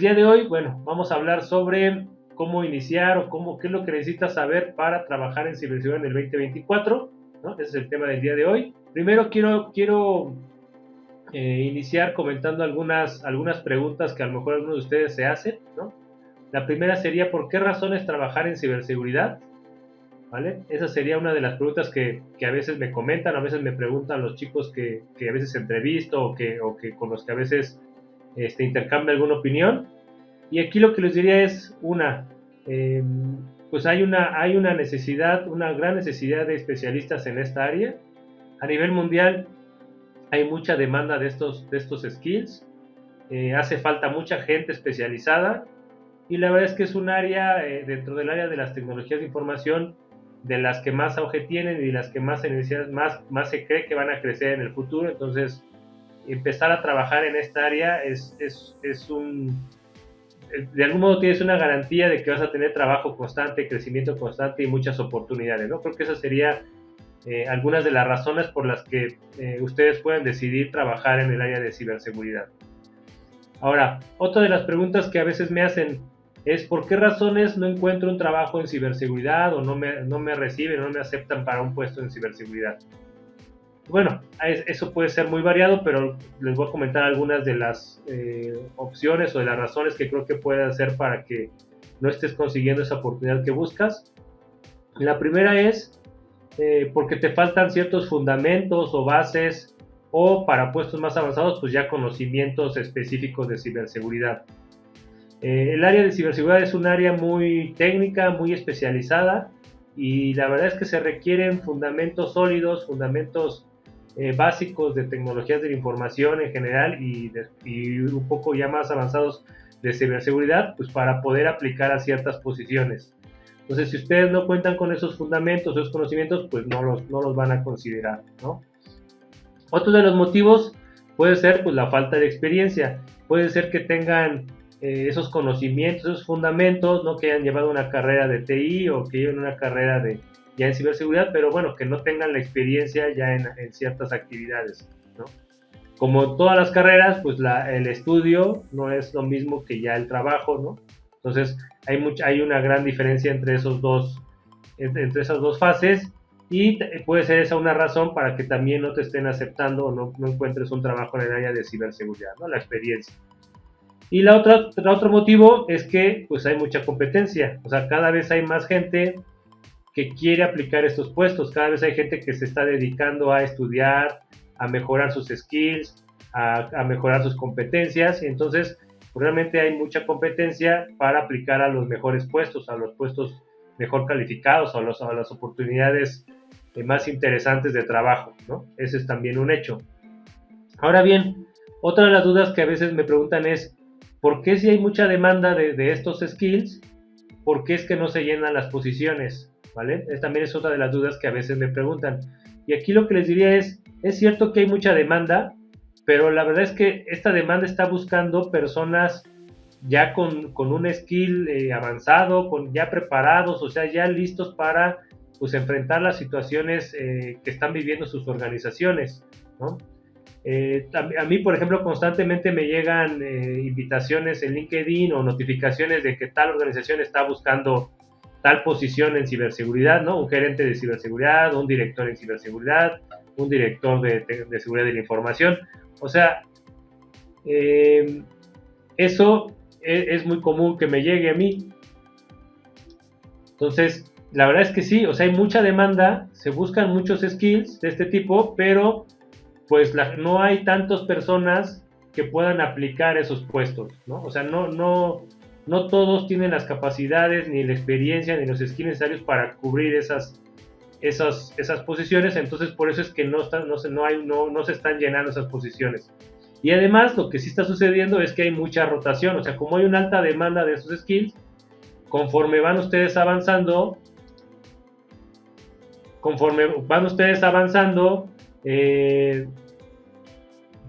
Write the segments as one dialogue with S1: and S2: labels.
S1: día de hoy, bueno, vamos a hablar sobre cómo iniciar o qué es lo que necesitas saber para trabajar en ciberseguridad en el 2024, ¿no? Ese es el tema del día de hoy. Primero quiero iniciar comentando algunas preguntas que a lo mejor algunos de ustedes se hacen, ¿no? La primera sería, ¿por qué razones trabajar en ciberseguridad? ¿Vale? Esa sería una de las preguntas que a veces me comentan, a veces me preguntan los chicos que a veces entrevisto o que con los que a veces intercambio alguna opinión. Y aquí lo que les diría es eh, pues hay una necesidad, una gran necesidad de especialistas en esta área. A nivel mundial hay mucha demanda de estos skills, hace falta mucha gente especializada y la verdad es que es un área dentro del área de las tecnologías de información de las que más auge tienen y de las que más se cree que van a crecer en el futuro. Entonces, empezar a trabajar en esta área de algún modo tienes una garantía de que vas a tener trabajo constante, crecimiento constante y muchas oportunidades, ¿no? Creo que esas serían algunas de las razones por las que ustedes pueden decidir trabajar en el área de ciberseguridad. Ahora, otra de las preguntas que a veces me hacen es ¿por qué razones no encuentro un trabajo en ciberseguridad o no me reciben, no me aceptan para un puesto en ciberseguridad? Bueno, eso puede ser muy variado, pero les voy a comentar algunas de las opciones o de las razones que creo que puede hacer para que no estés consiguiendo esa oportunidad que buscas. La primera es porque te faltan ciertos fundamentos o bases o para puestos más avanzados, pues ya conocimientos específicos de ciberseguridad. El área de ciberseguridad es un área muy técnica, muy especializada y la verdad es que se requieren fundamentos sólidos, fundamentos básicos de tecnologías de la información en general y un poco ya más avanzados de ciberseguridad, pues para poder aplicar a ciertas posiciones. Entonces, si ustedes no cuentan con esos fundamentos, esos conocimientos, pues no los van a considerar, ¿no? Otro de los motivos puede ser pues la falta de experiencia. Puede ser que tengan esos conocimientos, esos fundamentos, ¿no? Que hayan llevado una carrera de TI o que lleven una carrera ya en ciberseguridad, pero bueno, que no tengan la experiencia ya en ciertas actividades, ¿no? Como todas las carreras, pues el estudio no es lo mismo que ya el trabajo, ¿no? Entonces, hay una gran diferencia entre esas dos fases y puede ser esa una razón para que también no te estén aceptando o no encuentres un trabajo en el área de ciberseguridad, ¿no? La experiencia. Y el otro motivo es que pues hay mucha competencia, o sea, cada vez hay más gente que quiere aplicar estos puestos, cada vez hay gente que se está dedicando a estudiar, a mejorar sus skills, a mejorar sus competencias, y entonces realmente hay mucha competencia para aplicar a los mejores puestos, a los puestos mejor calificados, a las oportunidades más interesantes de trabajo, ¿no? Ese es también un hecho. Ahora bien, otra de las dudas que a veces me preguntan es, ¿por qué si hay mucha demanda de estos skills, por qué es que no se llenan las posiciones? ¿Vale? También es otra de las dudas que a veces me preguntan. Y aquí lo que les diría es cierto que hay mucha demanda, pero la verdad es que esta demanda está buscando personas ya con un skill avanzado, ya preparados, o sea, ya listos para pues enfrentar las situaciones que están viviendo sus organizaciones, ¿no? A mí, por ejemplo, constantemente me llegan invitaciones en LinkedIn o notificaciones de que tal organización está buscando tal posición en ciberseguridad, ¿no? Un gerente de ciberseguridad, un director en ciberseguridad, un director de seguridad de la información. O sea, eso es muy común que me llegue a mí. Entonces, la verdad es que sí, o sea, hay mucha demanda, se buscan muchos skills de este tipo, pero pues no hay tantas personas que puedan aplicar esos puestos, ¿no? O sea, no todos tienen las capacidades, ni la experiencia, ni los skills necesarios para cubrir esas posiciones, entonces por eso es que no se están llenando esas posiciones. Y además lo que sí está sucediendo es que hay mucha rotación, o sea, como hay una alta demanda de esos skills, conforme van ustedes avanzando,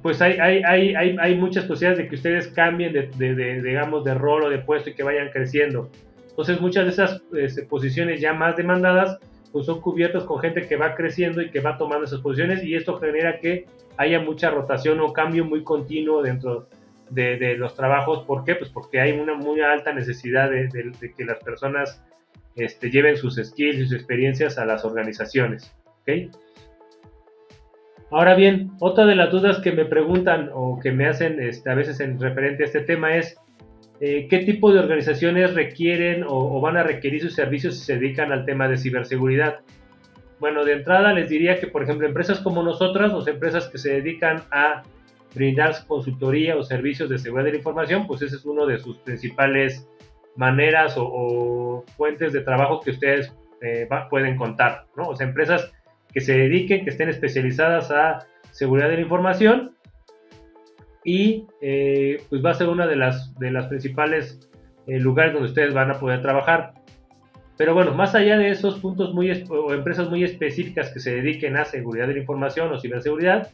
S1: pues hay muchas posibilidades de que ustedes cambien digamos, de rol o de puesto y que vayan creciendo. Entonces muchas de esas posiciones ya más demandadas pues son cubiertas con gente que va creciendo y que va tomando esas posiciones y esto genera que haya mucha rotación o cambio muy continuo dentro de los trabajos. ¿Por qué? Pues porque hay una muy alta necesidad de que las personas lleven sus skills y sus experiencias a las organizaciones. ¿Okay? Ahora bien, otra de las dudas que me preguntan o que me hacen a veces en referente a este tema es qué tipo de organizaciones requieren o van a requerir sus servicios si se dedican al tema de ciberseguridad. Bueno, de entrada les diría que, por ejemplo, empresas como nosotras, o empresas que se dedican a brindar consultoría o servicios de seguridad de la información, pues ese es uno de sus principales maneras o fuentes de trabajo que ustedes pueden contar, ¿no? O sea, empresas que se dediquen, que estén especializadas a seguridad de la información y pues va a ser una de las principales lugares donde ustedes van a poder trabajar. Pero bueno, más allá de esos puntos o empresas muy específicas que se dediquen a seguridad de la información o ciberseguridad,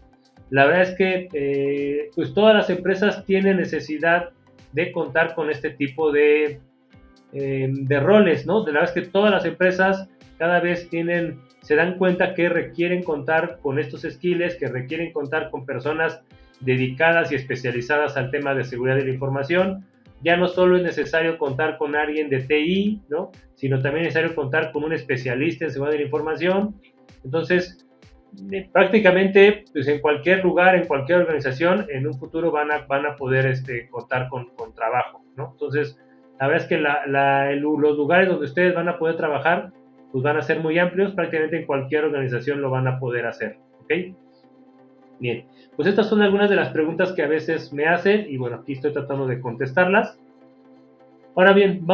S1: la verdad es que pues todas las empresas tienen necesidad de contar con este tipo de roles, ¿no? De la verdad es que todas las empresas cada vez se dan cuenta que requieren contar con estos skills, que requieren contar con personas dedicadas y especializadas al tema de seguridad de la información. Ya no solo es necesario contar con alguien de TI, ¿no? Sino también es necesario contar con un especialista en seguridad de la información. Entonces, prácticamente pues en cualquier lugar, en cualquier organización, en un futuro van a poder contar con trabajo, ¿no? Entonces, la verdad es que los lugares donde ustedes van a poder trabajar pues van a ser muy amplios, prácticamente en cualquier organización lo van a poder hacer, ¿ok? Bien, pues estas son algunas de las preguntas que a veces me hacen y bueno, aquí estoy tratando de contestarlas. Ahora bien,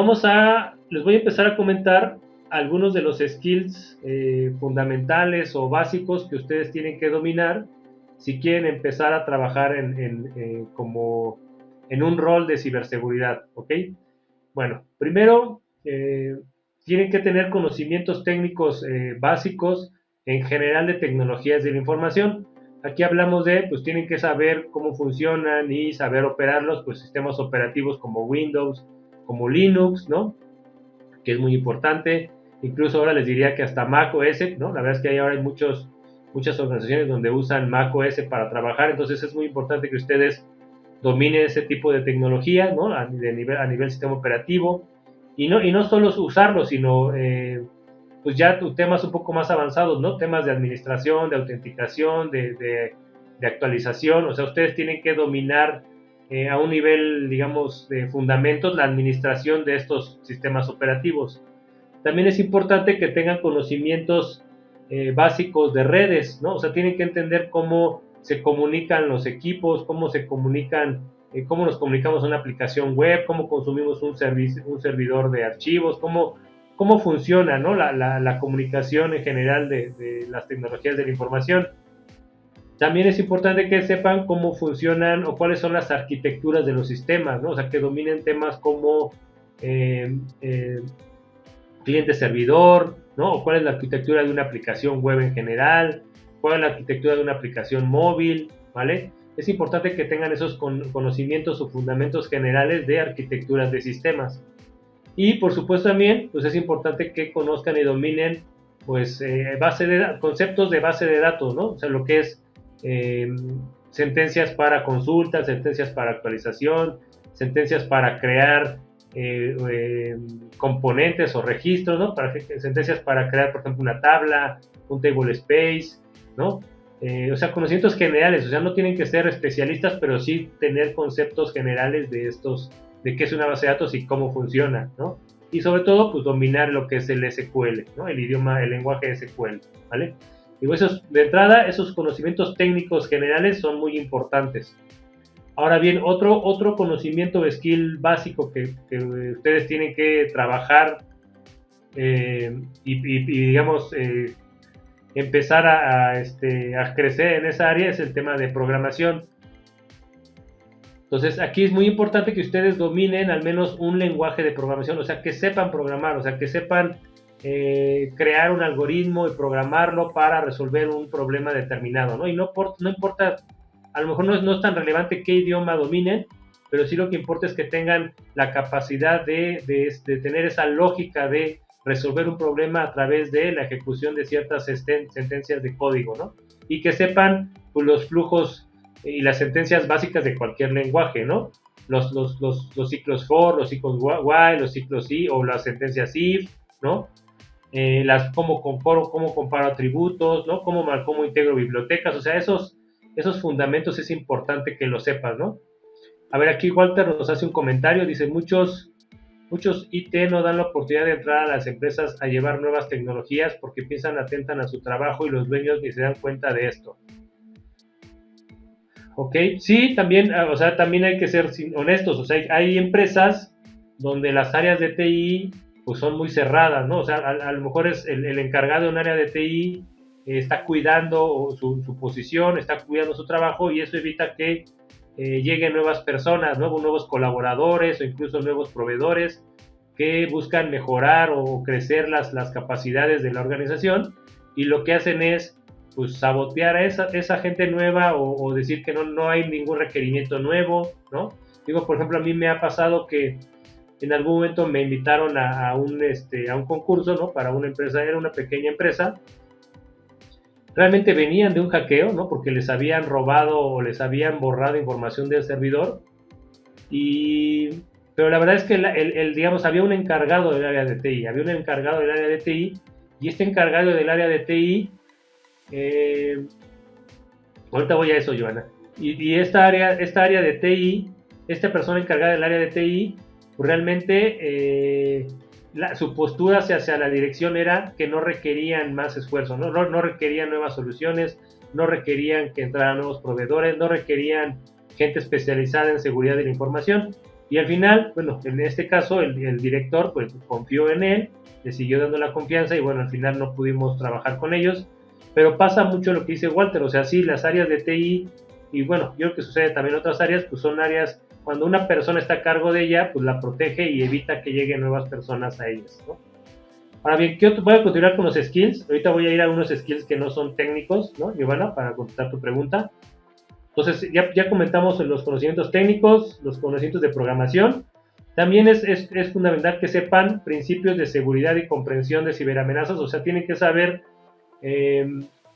S1: les voy a empezar a comentar algunos de los skills fundamentales o básicos que ustedes tienen que dominar si quieren empezar a trabajar como en un rol de ciberseguridad, ¿ok? Bueno, primero tienen que tener conocimientos técnicos básicos en general de tecnologías de la información. Aquí hablamos pues tienen que saber cómo funcionan y saber operarlos, pues sistemas operativos como Windows, como Linux, ¿no? Que es muy importante. Incluso ahora les diría que hasta Mac OS, ¿no? La verdad es que ahora hay muchas organizaciones donde usan Mac OS para trabajar, entonces es muy importante que ustedes dominen ese tipo de tecnología, ¿no? A nivel sistema operativo. Y no solo usarlo, sino pues ya temas un poco más avanzados, ¿no? Temas de administración, de autenticación, de actualización. O sea, ustedes tienen que dominar a un nivel, digamos, de fundamentos la administración de estos sistemas operativos. También es importante que tengan conocimientos básicos de redes, ¿no? O sea, tienen que entender cómo se comunican los equipos, cómo se comunican, cómo nos comunicamos en una aplicación web, cómo consumimos un servidor de archivos, cómo funciona, ¿no? la comunicación en general de las tecnologías de la información. También es importante que sepan cómo funcionan o cuáles son las arquitecturas de los sistemas, ¿no? O sea, que dominen temas como cliente-servidor, ¿no? O cuál es la arquitectura de una aplicación web en general, cuál es la arquitectura de una aplicación móvil, ¿vale? Es importante que tengan esos conocimientos o fundamentos generales de arquitecturas de sistemas. Y por supuesto también, pues es importante que conozcan y dominen, pues, conceptos de base de datos, ¿no? O sea, lo que es sentencias para consulta, sentencias para actualización, sentencias para crear componentes o registros, ¿no? Sentencias para crear, por ejemplo, una tabla, un table space, ¿no? O sea, conocimientos generales, o sea, no tienen que ser especialistas, pero sí tener conceptos generales de qué es una base de datos y cómo funciona, ¿no? Y sobre todo, pues dominar lo que es el SQL, ¿no? El lenguaje SQL, ¿vale? Y de entrada, esos conocimientos técnicos generales son muy importantes. Ahora bien, otro conocimiento o skill básico que ustedes tienen que trabajar y digamos, empezar a crecer en esa área es el tema de programación. Entonces, aquí es muy importante que ustedes dominen al menos un lenguaje de programación, o sea, que sepan programar, o sea, que sepan crear un algoritmo y programarlo para resolver un problema determinado, ¿no? Y no importa, a lo mejor no es tan relevante qué idioma dominen, pero sí lo que importa es que tengan la capacidad de tener esa lógica de resolver un problema a través de la ejecución de ciertas sentencias de código, ¿no? Y que sepan pues, los flujos y las sentencias básicas de cualquier lenguaje, ¿no? Los ciclos for, los ciclos while, los ciclos si o las sentencias if, ¿no? Cómo comparo atributos, ¿no? Cómo integro bibliotecas, o sea, esos fundamentos es importante que lo sepas, ¿no? A ver, aquí Walter nos hace un comentario, dice, muchos IT no dan la oportunidad de entrar a las empresas a llevar nuevas tecnologías porque piensan atentan a su trabajo y los dueños ni se dan cuenta de esto. Ok, sí, también, o sea, también hay que ser honestos, o sea, hay empresas donde las áreas de TI pues son muy cerradas, ¿no? O sea, a lo mejor es el encargado de un área de TI está cuidando su posición, está cuidando su trabajo y eso evita que lleguen nuevas personas, nuevos colaboradores o incluso nuevos proveedores que buscan mejorar o crecer las capacidades de la organización y lo que hacen es pues sabotear a esa gente nueva o decir que no hay ningún requerimiento nuevo, ¿no? Digo, por ejemplo, a mí me ha pasado que en algún momento me invitaron a un concurso, ¿no? Para una empresa, era una pequeña empresa. Realmente venían de un hackeo, ¿no? Porque les habían robado o les habían borrado información del servidor. Pero la verdad es que digamos, había un encargado del área de TI, había un encargado del área de TI, y este encargado del área de TI, ahorita voy a eso, Joana, y esta área de TI, esta persona encargada del área de TI, pues realmente su postura hacia la dirección era que no requerían más esfuerzo, no requerían nuevas soluciones, no requerían que entraran nuevos proveedores, no requerían gente especializada en seguridad de la información. Y al final, bueno, en este caso el director pues confió en él, le siguió dando la confianza y bueno, al final no pudimos trabajar con ellos. Pero pasa mucho lo que dice Walter, o sea, sí, las áreas de TI, y bueno, yo creo que sucede también en otras áreas, pues son áreas, cuando una persona está a cargo de ella, pues la protege y evita que lleguen nuevas personas a ellas, ¿no? Ahora bien, voy a continuar con los skills, ahorita voy a ir a unos skills que no son técnicos, ¿no, Giovanna, para contestar tu pregunta. Entonces, ya comentamos los conocimientos técnicos, los conocimientos de programación. También es fundamental que sepan principios de seguridad y comprensión de ciberamenazas, o sea, tienen que saber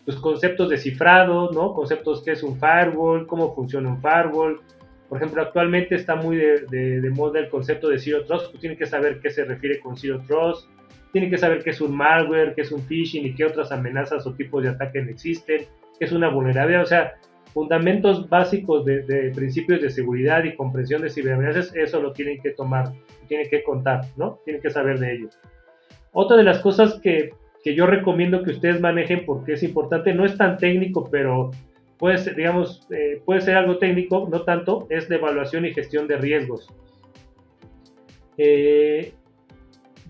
S1: los conceptos de cifrado, ¿no? Conceptos que es un firewall, cómo funciona un firewall. Por ejemplo, actualmente está muy de moda el concepto de Zero Trust, pues tienen que saber qué se refiere con Zero Trust, tienen que saber qué es un malware, qué es un phishing y qué otras amenazas o tipos de ataque existen, qué es una vulnerabilidad, o sea, fundamentos básicos de principios de seguridad y comprensión de ciberamenazas, eso lo tienen que tomar, tienen que contar, ¿no? Tienen que saber de ello. Otra de las cosas que yo recomiendo que ustedes manejen porque es importante, no es tan técnico, pero puede ser, digamos, puede ser algo técnico, no tanto, es la evaluación y gestión de riesgos.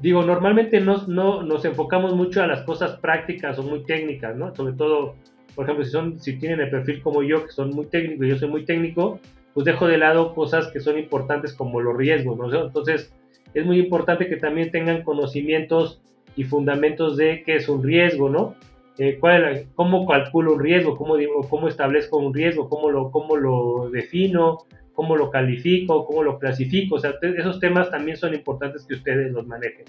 S1: Digo, normalmente no nos enfocamos mucho a las cosas prácticas o muy técnicas, ¿no? Sobre todo, por ejemplo, si tienen el perfil como yo, que son muy técnicos, yo soy muy técnico, pues dejo de lado cosas que son importantes como los riesgos, ¿no? Entonces, es muy importante que también tengan conocimientos y fundamentos de qué es un riesgo, ¿no? Cómo calculo un riesgo, cómo establezco un riesgo, cómo lo defino, cómo lo califico, cómo lo clasifico, o sea, esos temas también son importantes que ustedes los manejen.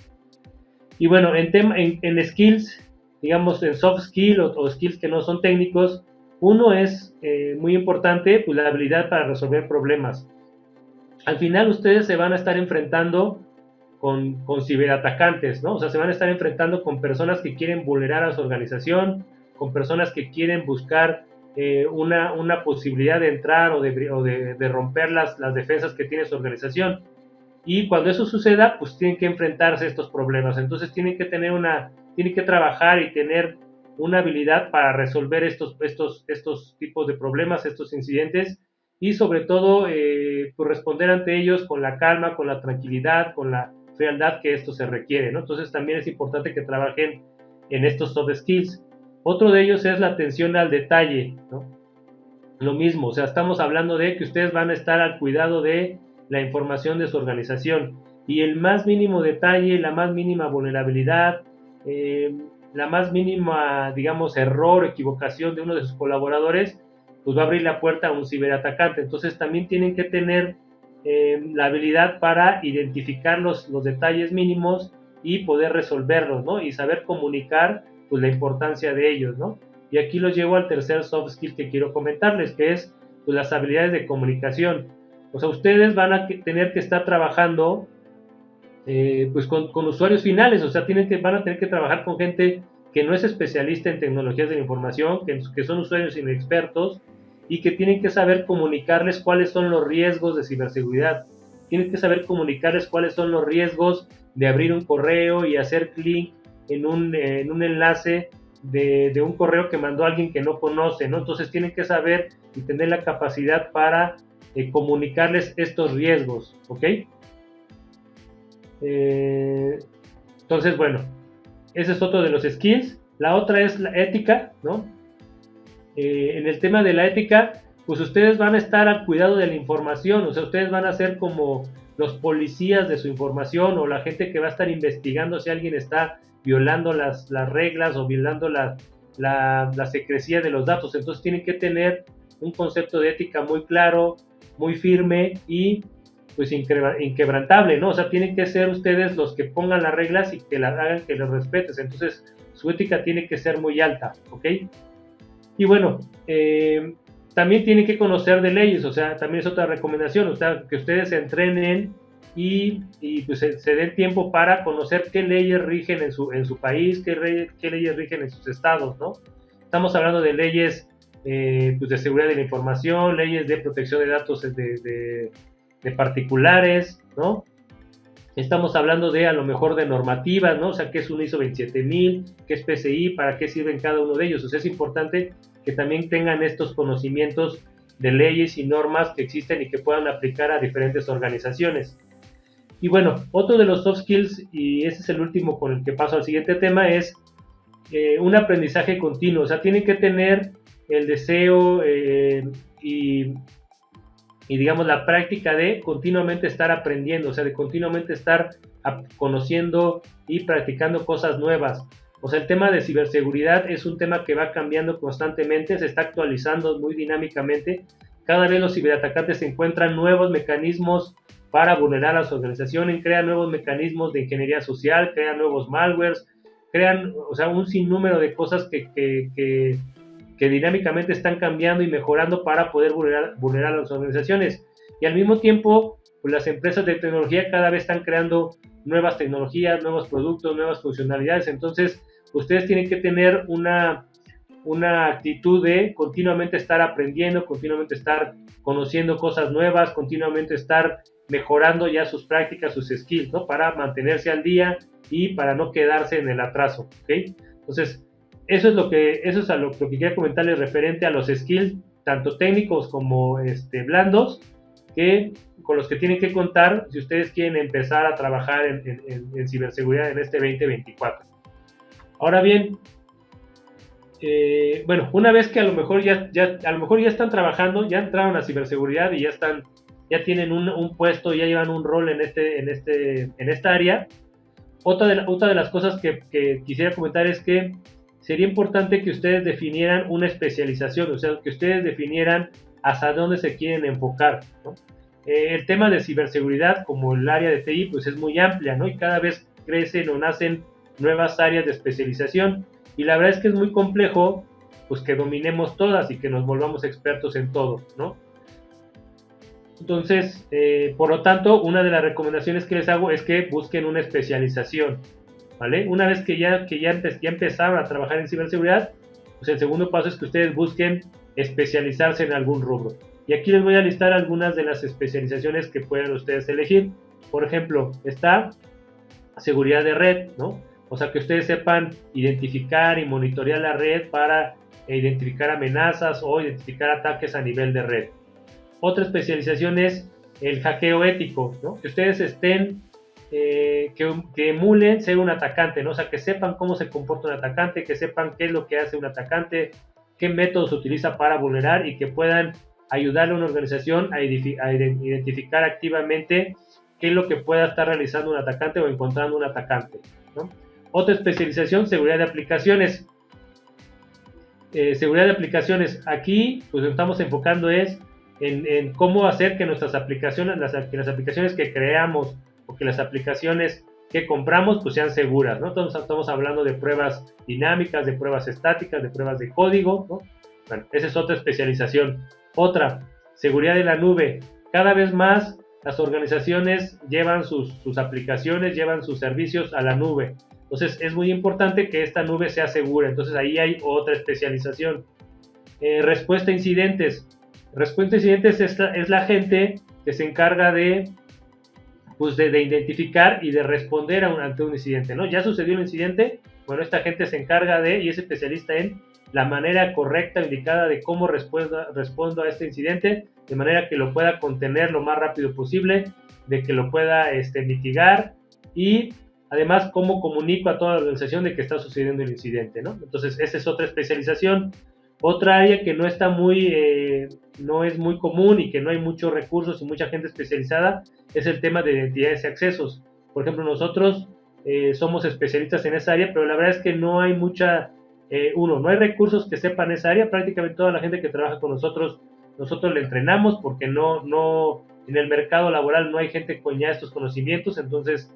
S1: Y bueno, en skills, digamos en soft skills o skills que no son técnicos, uno es muy importante, pues la habilidad para resolver problemas. Al final ustedes se van a estar enfrentando con ciberatacantes, ¿no? O sea, se van a estar enfrentando con personas que quieren vulnerar a su organización, con personas que quieren buscar una posibilidad de entrar o de romper las defensas que tiene su organización. Y cuando eso suceda, pues tienen que enfrentarse a estos problemas. Entonces tienen que trabajar y tener una habilidad para resolver estos tipos de problemas, estos incidentes, y sobre todo pues responder ante ellos con la calma, con la tranquilidad, con la frialdad que esto se requiere, ¿no? Entonces también es importante que trabajen en estos soft skills. Otro de ellos es la atención al detalle, ¿no? Lo mismo, o sea, estamos hablando de que ustedes van a estar al cuidado de la información de su organización y el más mínimo detalle, la más mínima vulnerabilidad, la más mínima, digamos, error o equivocación de uno de sus colaboradores, pues va a abrir la puerta a un ciberatacante. Entonces también tienen que tener la habilidad para identificar los detalles mínimos y poder resolverlos, ¿no? Y saber comunicar pues la importancia de ellos, ¿no? Y aquí los llevo al tercer soft skill que quiero comentarles, que es pues, las habilidades de comunicación. O sea, ustedes van a tener que estar trabajando pues con usuarios finales, o sea, van a tener que trabajar con gente que no es especialista en tecnologías de la información, que son usuarios inexpertos y que tienen que saber comunicarles cuáles son los riesgos de ciberseguridad. Tienen que saber comunicarles cuáles son los riesgos de abrir un correo y hacer clic en un enlace de un correo que mandó alguien que no conoce, ¿no? Entonces tienen que saber y tener la capacidad para comunicarles estos riesgos, ¿ok? Entonces, bueno, ese es otro de los skills. La otra es la ética, ¿no? En el tema de la ética, pues ustedes van a estar al cuidado de la información, o sea, ustedes van a ser como los policías de su información o la gente que va a estar investigando si alguien está violando las reglas o violando la secrecía de los datos. Entonces tienen que tener un concepto de ética muy claro, muy firme y pues inquebrantable, ¿no? O sea, tienen que ser ustedes los que pongan las reglas y que las hagan, que las respetes. Entonces, su ética tiene que ser muy alta, ¿ok? Y bueno, también tienen que conocer de leyes, o sea, también es otra recomendación, o sea, que ustedes se entrenen y pues se den tiempo para conocer qué leyes rigen en su país, qué leyes rigen en sus estados, ¿no? Estamos hablando de leyes pues de seguridad de la información, leyes de protección de datos de particulares, ¿no? Estamos hablando de a lo mejor de normativas, ¿no? O sea, ¿qué es un ISO 27000? ¿Qué es PCI? ¿Para qué sirven cada uno de ellos? O sea, es importante que también tengan estos conocimientos de leyes y normas que existen y que puedan aplicar a diferentes organizaciones. Y bueno, otro de los soft skills, y ese es el último con el que paso al siguiente tema, es un aprendizaje continuo. O sea, tienen que tener el deseo y digamos la práctica de continuamente estar aprendiendo, o sea, de continuamente estar conociendo y practicando cosas nuevas. O sea, el tema de ciberseguridad es un tema que va cambiando constantemente, se está actualizando muy dinámicamente. Cada vez los ciberatacantes encuentran nuevos mecanismos para vulnerar a las organizaciones, crean nuevos mecanismos de ingeniería social, crean nuevos malwares, crean, o sea, un sinnúmero de cosas que dinámicamente están cambiando y mejorando para poder vulnerar a las organizaciones. Y al mismo tiempo, pues las empresas de tecnología cada vez están creando nuevas tecnologías, nuevos productos, nuevas funcionalidades. Entonces, ustedes tienen que tener una actitud de continuamente estar aprendiendo, continuamente estar conociendo cosas nuevas, continuamente estar mejorando ya sus prácticas, sus skills, ¿no? Para mantenerse al día y para no quedarse en el atraso, ¿ok? Entonces, eso es a lo que quería comentarles referente a los skills, tanto técnicos como blandos, con los que tienen que contar si ustedes quieren empezar a trabajar en ciberseguridad en este 2024. Ahora bien, bueno, una vez que a lo mejor ya están trabajando, ya entraron a ciberseguridad y ya tienen un puesto, ya llevan un rol en esta área. Otra de las cosas que quisiera comentar es que sería importante que ustedes definieran una especialización, o sea, que ustedes definieran hasta dónde se quieren enfocar, ¿no? El tema de ciberseguridad, como el área de TI, pues es muy amplia, ¿no? Y cada vez crecen o nacen nuevas áreas de especialización. Y la verdad es que es muy complejo, pues que dominemos todas y que nos volvamos expertos en todo, ¿no? Entonces, por lo tanto, una de las recomendaciones que les hago es que busquen una especialización, ¿vale? Una vez que ya empezaron a trabajar en ciberseguridad, pues el segundo paso es que ustedes busquen especializarse en algún rubro. Y aquí les voy a listar algunas de las especializaciones que pueden ustedes elegir. Por ejemplo, está seguridad de red, ¿no? O sea, que ustedes sepan identificar y monitorear la red para identificar amenazas o identificar ataques a nivel de red. Otra especialización es el hackeo ético, ¿no? Que ustedes estén que emulen ser un atacante, ¿no? O sea, que sepan cómo se comporta un atacante, que sepan qué es lo que hace un atacante, qué métodos utiliza para vulnerar y que puedan ayudarle a una organización a identificar activamente qué es lo que pueda estar realizando un atacante o encontrando un atacante, ¿no? Otra especialización, seguridad de aplicaciones. Seguridad de aplicaciones. Aquí, pues estamos enfocando en cómo hacer que nuestras aplicaciones, que las aplicaciones que creamos o que las aplicaciones que compramos pues sean seguras, ¿no? Entonces estamos hablando de pruebas dinámicas, de pruebas estáticas, de pruebas de código, ¿no? Bueno, esa es otra especialización. Otra, seguridad de la nube. Cada vez más las organizaciones llevan sus aplicaciones, llevan sus servicios a la nube. Entonces es muy importante que esta nube sea segura. Entonces ahí hay otra especialización. Respuesta a incidentes. Respuesta a incidentes es la gente que se encarga pues de identificar y de responder ante un incidente, ¿no? Ya sucedió un incidente, bueno, esta gente se encarga y es especialista en la manera correcta, indicada de cómo respondo a este incidente, de manera que lo pueda contener lo más rápido posible, de que lo pueda mitigar y además cómo comunico a toda la organización de que está sucediendo el incidente, ¿no? Entonces esa es otra especialización. Otra área que no está no es muy común y que no hay muchos recursos y mucha gente especializada es el tema de identidades y accesos. Por ejemplo, nosotros somos especialistas en esa área, pero la verdad es que no hay no hay recursos que sepan esa área. Prácticamente toda la gente que trabaja con nosotros le entrenamos porque en el mercado laboral no hay gente con ya estos conocimientos. Entonces,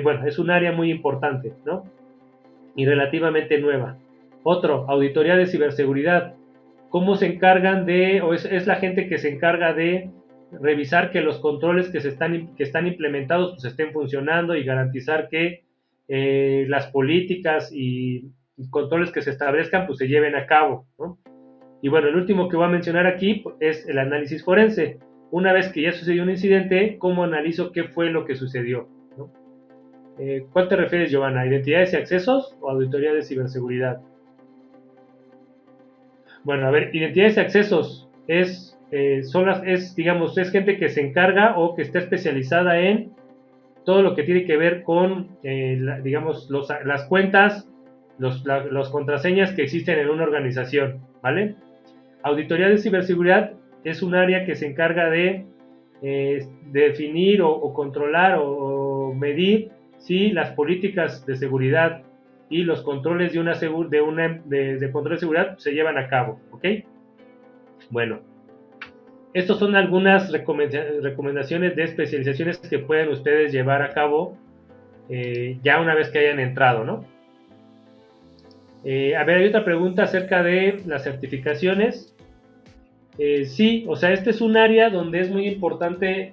S1: bueno, es un área muy importante, ¿no? Y relativamente nueva. Otro, auditoría de ciberseguridad. ¿Cómo se encargan es la gente que se encarga de revisar que los controles que están implementados pues estén funcionando y garantizar que las políticas y controles que se establezcan pues se lleven a cabo, ¿no? Y bueno, el último que voy a mencionar aquí es el análisis forense. Una vez que ya sucedió un incidente, ¿cómo analizo qué fue lo que sucedió, ¿no? ¿Cuál te refieres, Giovanna? ¿Identidades y accesos o auditoría de ciberseguridad? Bueno, a ver, identidades y accesos digamos, es gente que se encarga o que está especializada en todo lo que tiene que ver con, digamos, las cuentas, las contraseñas que existen en una organización, ¿vale? Auditoría de ciberseguridad es un área que se encarga de definir o controlar o medir si las políticas de seguridad y los controles de control de seguridad se llevan a cabo, ¿ok? Bueno, estas son algunas recomendaciones de especializaciones que pueden ustedes llevar a cabo ya una vez que hayan entrado, ¿no? A ver, hay otra pregunta acerca de las certificaciones. Sí, o sea, este es un área donde es muy importante,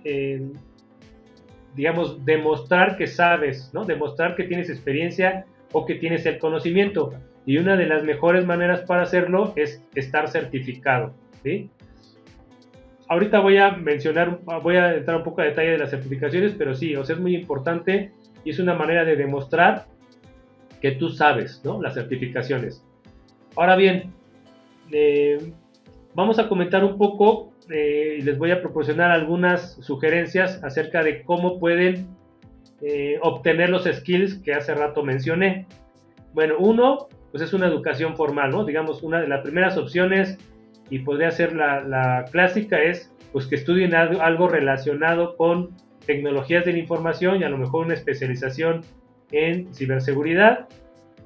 S1: digamos, demostrar que sabes, ¿no? Demostrar que tienes experiencia o que tienes el conocimiento. Y una de las mejores maneras para hacerlo es estar certificado, ¿sí? Ahorita voy a entrar un poco a detalle de las certificaciones, pero sí, o sea, es muy importante y es una manera de demostrar que tú sabes, ¿no? Las certificaciones. Ahora bien, vamos a comentar un poco y les voy a proporcionar algunas sugerencias acerca de cómo pueden obtener los skills que hace rato mencioné. Bueno, uno, pues es una educación formal, ¿no? Digamos, una de las primeras opciones, y podría ser la clásica, es pues que estudien algo relacionado con tecnologías de la información y a lo mejor una especialización en ciberseguridad.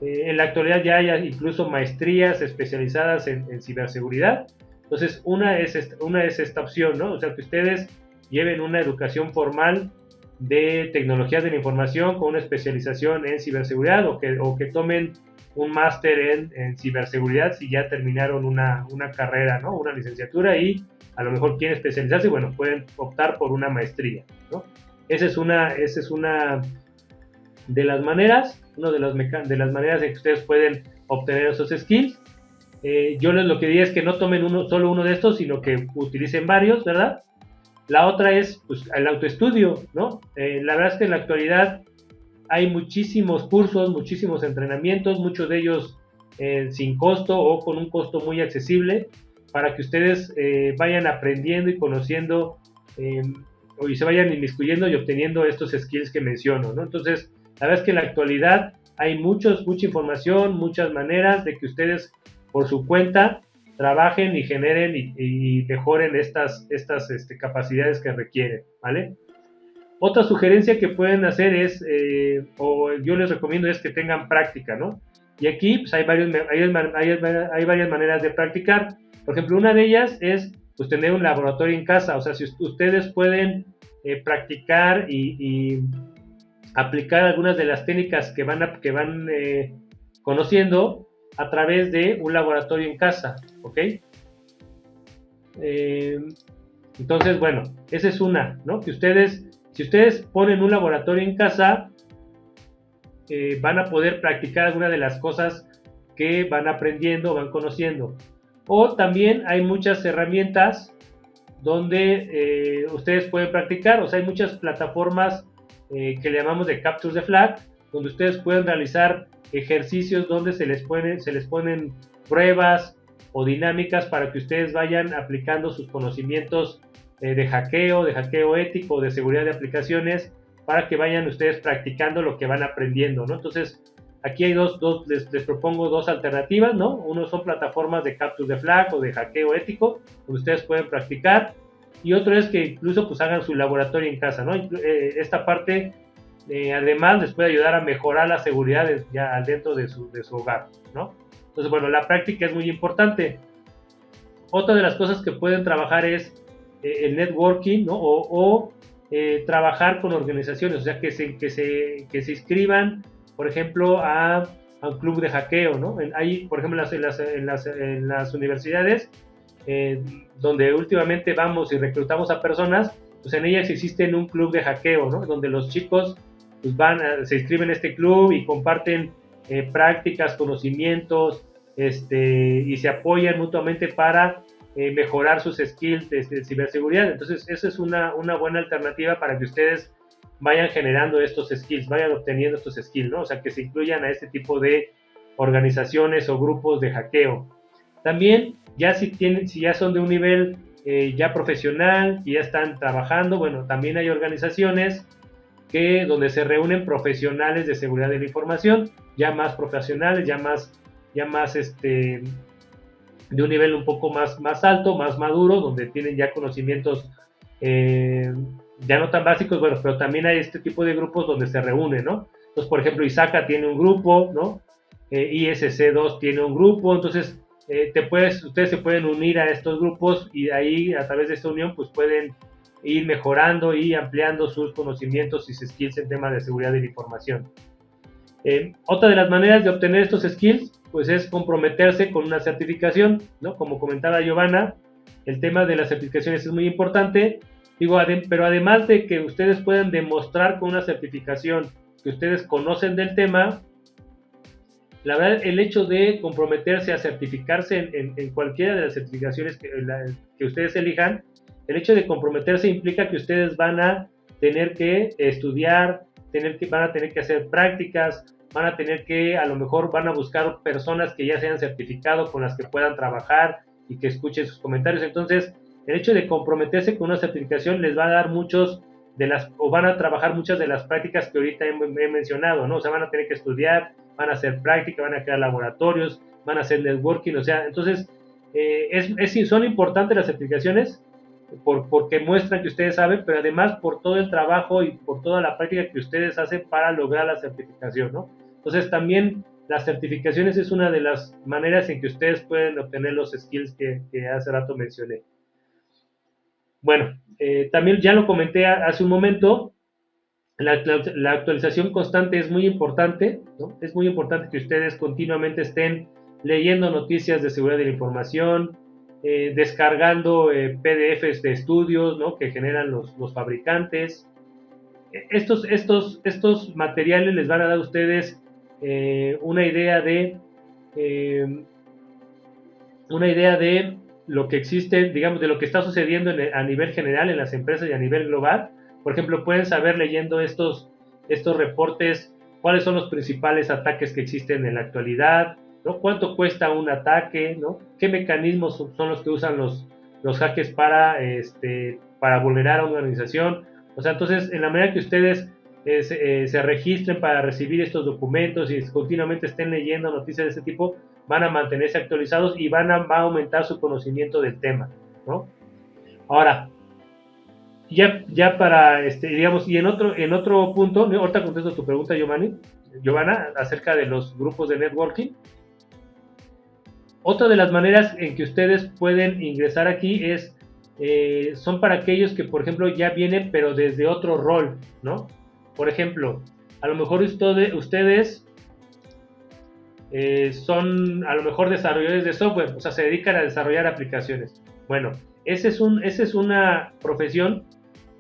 S1: En la actualidad ya hay incluso maestrías especializadas en ciberseguridad. Entonces, una es esta opción, ¿no? O sea, que ustedes lleven una educación formal de tecnologías de la información con una especialización en ciberseguridad o que tomen un máster en ciberseguridad si ya terminaron una carrera, ¿no? Una licenciatura y a lo mejor quieren especializarse, bueno, pueden optar por una maestría, ¿no? Esa es una de las maneras, una de las maneras en que ustedes pueden obtener esos skills. Yo lo que diría es que no tomen solo uno de estos, sino que utilicen varios, ¿verdad? La otra es pues, el autoestudio, ¿no? La verdad es que en la actualidad hay muchísimos cursos, muchísimos entrenamientos, muchos de ellos sin costo o con un costo muy accesible para que ustedes vayan aprendiendo y conociendo y se vayan inmiscuyendo y obteniendo estos skills que menciono, ¿no? Entonces, la verdad es que en la actualidad hay mucha información, muchas maneras de que ustedes por su cuenta trabajen y generen y mejoren estas capacidades que requieren, ¿vale? Otra sugerencia que pueden hacer es, o yo les recomiendo es que tengan práctica, ¿no? Y aquí pues, hay varias maneras de practicar. Por ejemplo, una de ellas es pues, tener un laboratorio en casa. O sea, si ustedes pueden practicar y aplicar algunas de las técnicas que van conociendo a través de un laboratorio en casa, ¿ok? Entonces, bueno, esa es una, ¿no? Que ustedes, si ustedes ponen un laboratorio en casa, van a poder practicar alguna de las cosas que van aprendiendo, van conociendo. O también hay muchas herramientas donde ustedes pueden practicar, o sea, hay muchas plataformas que le llamamos de captures de flag, donde ustedes pueden realizar ejercicios donde se les ponen pruebas o dinámicas para que ustedes vayan aplicando sus conocimientos de hackeo ético, de seguridad de aplicaciones, para que vayan ustedes practicando lo que van aprendiendo, ¿no? Entonces, aquí hay les propongo dos alternativas, ¿no? Uno son plataformas de capture de flag o de hackeo ético, donde ustedes pueden practicar, y otro es que incluso pues hagan su laboratorio en casa, ¿no? Esta parte además les puede ayudar a mejorar la seguridad ya dentro de su hogar, ¿no? Entonces, bueno, la práctica es muy importante. Otra de las cosas que pueden trabajar es el networking, ¿no? O trabajar con organizaciones, o sea, que se inscriban, por ejemplo, a un club de hackeo, ¿no? Hay, por ejemplo, en las universidades, donde últimamente vamos y reclutamos a personas, pues en ellas existe un club de hackeo, ¿no? Donde los chicos pues se inscriben en este club y comparten prácticas, conocimientos, y se apoyan mutuamente para mejorar sus skills de ciberseguridad. Entonces, eso es una buena alternativa para que ustedes vayan generando estos skills, vayan obteniendo estos skills, ¿no? O sea, que se incluyan a este tipo de organizaciones o grupos de hackeo. También, ya si ya son de un nivel ya profesional, y ya están trabajando, bueno, también hay organizaciones donde se reúnen profesionales de seguridad de la información, ya más profesionales, ya más de un nivel un poco más alto, más maduro, donde tienen ya conocimientos ya no tan básicos, bueno, pero también hay este tipo de grupos donde se reúnen, ¿no? Entonces, por ejemplo, ISACA tiene un grupo, ¿no? ISC2 tiene un grupo, entonces ustedes se pueden unir a estos grupos y ahí, a través de esta unión, pues pueden ir mejorando y ampliando sus conocimientos y sus skills en temas de seguridad de la información. Otra de las maneras de obtener estos skills, pues es comprometerse con una certificación, ¿no? Como comentaba Giovanna, el tema de las certificaciones es muy importante, pero además de que ustedes puedan demostrar con una certificación que ustedes conocen del tema, la verdad, el hecho de comprometerse a certificarse en cualquiera de las certificaciones que ustedes elijan, el hecho de comprometerse implica que ustedes van a tener que estudiar, van a tener que hacer prácticas, van a tener que, a lo mejor van a buscar personas que ya se hayan certificado, con las que puedan trabajar y que escuchen sus comentarios. Entonces, el hecho de comprometerse con una certificación les va a dar van a trabajar muchas de las prácticas que ahorita he mencionado, ¿no? O sea, van a tener que estudiar, van a hacer práctica, van a crear laboratorios, van a hacer networking, o sea, entonces, son importantes las certificaciones, porque muestran que ustedes saben, pero además por todo el trabajo y por toda la práctica que ustedes hacen para lograr la certificación, ¿no? Entonces, también las certificaciones es una de las maneras en que ustedes pueden obtener los skills que hace rato mencioné. Bueno, también ya lo comenté hace un momento, la actualización constante es muy importante, ¿no? Es muy importante que ustedes continuamente estén leyendo noticias de seguridad de la información, descargando PDFs de estudios, ¿no? Que generan los fabricantes. Estos materiales les van a dar a ustedes una idea de lo que existe, digamos, de lo que está sucediendo a nivel general en las empresas y a nivel global. Por ejemplo, pueden saber leyendo estos reportes cuáles son los principales ataques que existen en la actualidad, ¿no? Cuánto cuesta un ataque, ¿no? Qué mecanismos son los que usan los hackers para vulnerar a una organización. O sea, entonces, en la medida que ustedes se registren para recibir estos documentos y continuamente estén leyendo noticias de este tipo, van a mantenerse actualizados y va a aumentar su conocimiento del tema, ¿no? Ahora, ya para, digamos, y en otro punto, ahorita contesto tu pregunta, Giovanna, acerca de los grupos de networking. Otra de las maneras en que ustedes pueden ingresar aquí son para aquellos que, por ejemplo, ya vienen, pero desde otro rol, ¿no? Por ejemplo, a lo mejor ustedes son a lo mejor desarrolladores de software, o sea, se dedican a desarrollar aplicaciones. Bueno, esa es una profesión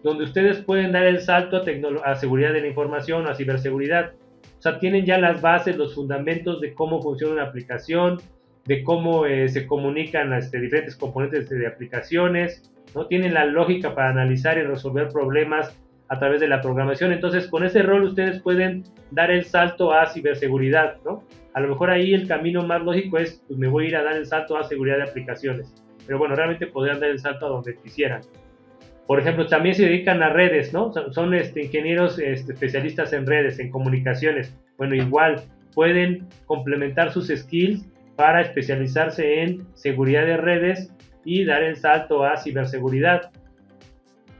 S1: donde ustedes pueden dar el salto a seguridad de la información, a ciberseguridad. O sea, tienen ya las bases, los fundamentos de cómo funciona una aplicación, de cómo se comunican diferentes componentes de aplicaciones, ¿no? Tienen la lógica para analizar y resolver problemas a través de la programación. Entonces, con ese rol ustedes pueden dar el salto a ciberseguridad, ¿no? A lo mejor ahí el camino más lógico es, pues me voy a ir a dar el salto a seguridad de aplicaciones. Pero bueno, realmente podrían dar el salto a donde quisieran. Por ejemplo, también se dedican a redes, ¿no? Son ingenieros especialistas en redes, en comunicaciones. Bueno, igual pueden complementar sus skills para especializarse en seguridad de redes y dar el salto a ciberseguridad.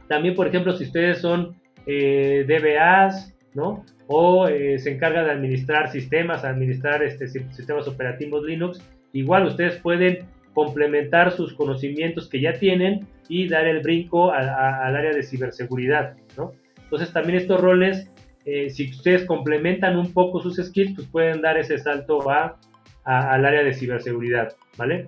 S1: También, por ejemplo, si ustedes son DBAs, ¿no? O se encargan de administrar sistemas, administrar sistemas operativos Linux, igual ustedes pueden complementar sus conocimientos que ya tienen y dar el brinco al área de ciberseguridad, ¿no? Entonces también estos roles, si ustedes complementan un poco sus skills, pues pueden dar ese salto al área de ciberseguridad, ¿vale?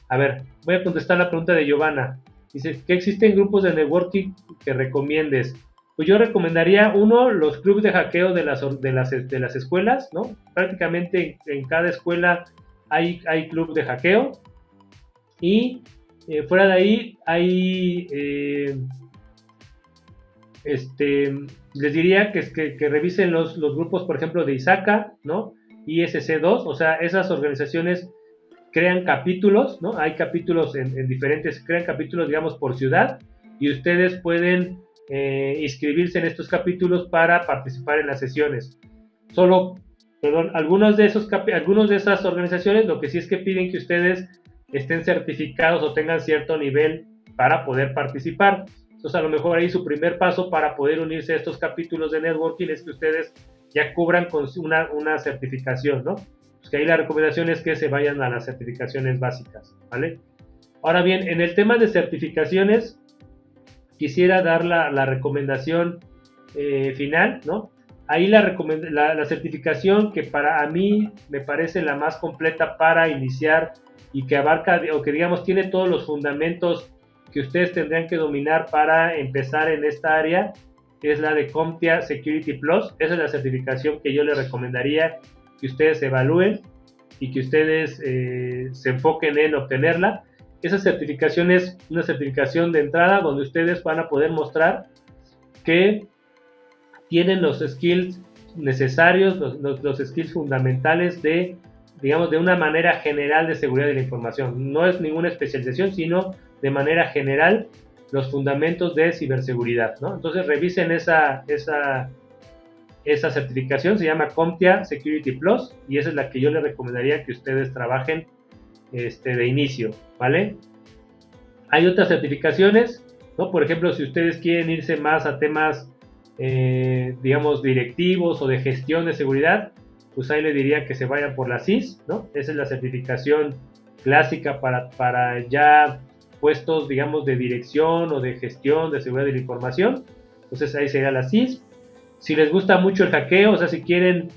S1: A ver, voy a contestar la pregunta de Giovanna. Dice, ¿qué existen grupos de networking que recomiendes? Pues yo recomendaría, uno, los clubes de hackeo de las escuelas, ¿no? Prácticamente en cada escuela hay club de hackeo. Y fuera de ahí hay les diría que revisen los grupos, por ejemplo, de ISACA, ¿no? ISC2, o sea, esas organizaciones crean capítulos, ¿no? Hay capítulos en diferentes, crean capítulos, digamos, por ciudad, y ustedes pueden inscribirse en estos capítulos para participar en las sesiones. Algunos de esas organizaciones, lo que sí es que piden que ustedes estén certificados o tengan cierto nivel para poder participar. Entonces, a lo mejor ahí su primer paso para poder unirse a estos capítulos de networking es que ustedes ya cubran con una certificación, ¿no? Pues que ahí la recomendación es que se vayan a las certificaciones básicas, ¿vale? Ahora bien, en el tema de certificaciones, quisiera dar la recomendación final, ¿no? Ahí la certificación que para a mí me parece la más completa para iniciar y que abarca, o que digamos tiene todos los fundamentos que ustedes tendrían que dominar para empezar en esta área, es la de CompTIA Security Plus. Esa es la certificación que yo les recomendaría que ustedes evalúen y que ustedes se enfoquen en obtenerla. Esa certificación es una certificación de entrada donde ustedes van a poder mostrar que tienen los skills necesarios, los skills fundamentales de, digamos, de una manera general de seguridad de la información. No es ninguna especialización, sino de manera general los fundamentos de ciberseguridad, ¿no? Entonces revisen esa certificación, se llama CompTIA Security Plus, y esa es la que yo les recomendaría que ustedes trabajen de inicio, ¿vale? Hay otras certificaciones, ¿no? Por ejemplo, si ustedes quieren irse más a temas, digamos, directivos o de gestión de seguridad, pues ahí les diría que se vayan por la CIS, ¿no? Esa es la certificación clásica para ya puestos, digamos, de dirección o de gestión de seguridad de la información. Entonces ahí sería la CIS. Si les gusta mucho el hackeo, o sea, si quieren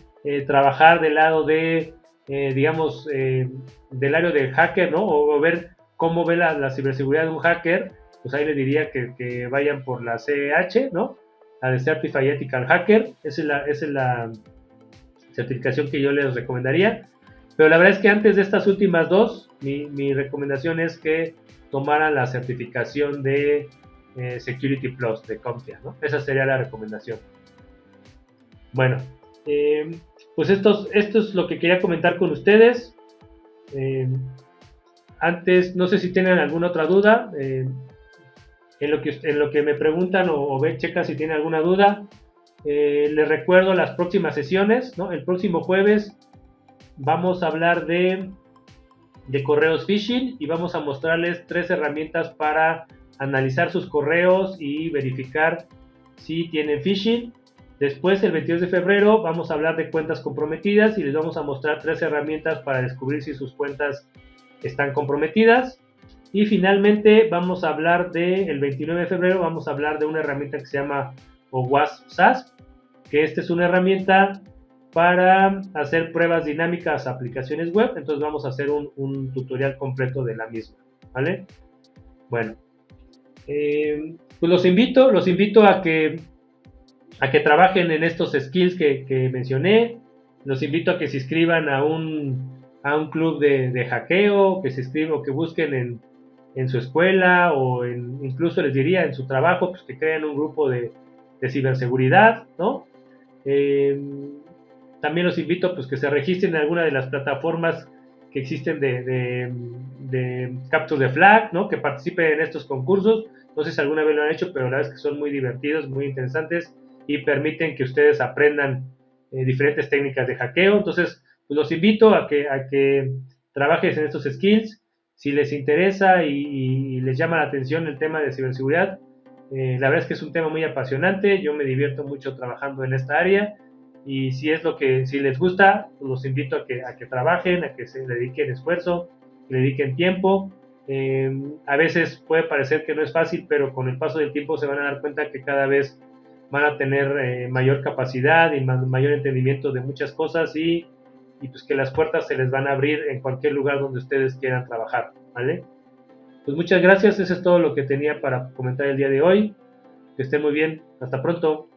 S1: trabajar del lado de, digamos, del área del hacker, ¿no? O ver cómo ve la ciberseguridad de un hacker, pues ahí les diría que vayan por la CEH, ¿no? La de Certified Ethical Hacker. Esa es la certificación que yo les recomendaría. Pero la verdad es que antes de estas últimas dos, mi recomendación es que tomaran la certificación de Security Plus de CompTIA, ¿no? Esa sería la recomendación. Bueno, pues esto es lo que quería comentar con ustedes. Antes, no sé si tienen alguna otra duda. En lo que me preguntan o checan si tienen alguna duda. Les recuerdo las próximas sesiones, ¿no? El próximo jueves vamos a hablar de correos phishing y vamos a mostrarles 3 herramientas para analizar sus correos y verificar si tienen phishing. Después, el 22 de febrero, vamos a hablar de cuentas comprometidas y les vamos a mostrar 3 herramientas para descubrir si sus cuentas están comprometidas. Y finalmente, vamos a hablar el 29 de febrero, vamos a hablar de una herramienta que se llama OWASP SASP, que esta es una herramienta para hacer pruebas dinámicas a aplicaciones web. Entonces vamos a hacer un tutorial completo de la misma, ¿vale? Bueno, pues los invito a que trabajen en estos skills que mencioné. Los invito a que se inscriban a un club de hackeo, que se inscriban o que busquen en su escuela o incluso les diría en su trabajo, pues que creen un grupo de ciberseguridad, ¿no? También los invito pues que se registren en alguna de las plataformas que existen de capture de flag, ¿no? Que participen en estos concursos. No sé si alguna vez lo han hecho, pero la verdad es que son muy divertidos, muy interesantes y permiten que ustedes aprendan diferentes técnicas de hackeo. Entonces, pues los invito a que trabajes en estos skills. Si les interesa y les llama la atención el tema de ciberseguridad, la verdad es que es un tema muy apasionante. Yo me divierto mucho trabajando en esta área y si les gusta, pues los invito a que trabajen, a que se dediquen esfuerzo, que le dediquen tiempo. A veces puede parecer que no es fácil, pero con el paso del tiempo se van a dar cuenta que cada vez van a tener mayor capacidad y mayor entendimiento de muchas cosas y pues que las puertas se les van a abrir en cualquier lugar donde ustedes quieran trabajar, ¿vale? Pues muchas gracias, eso es todo lo que tenía para comentar el día de hoy. Que estén muy bien, hasta pronto.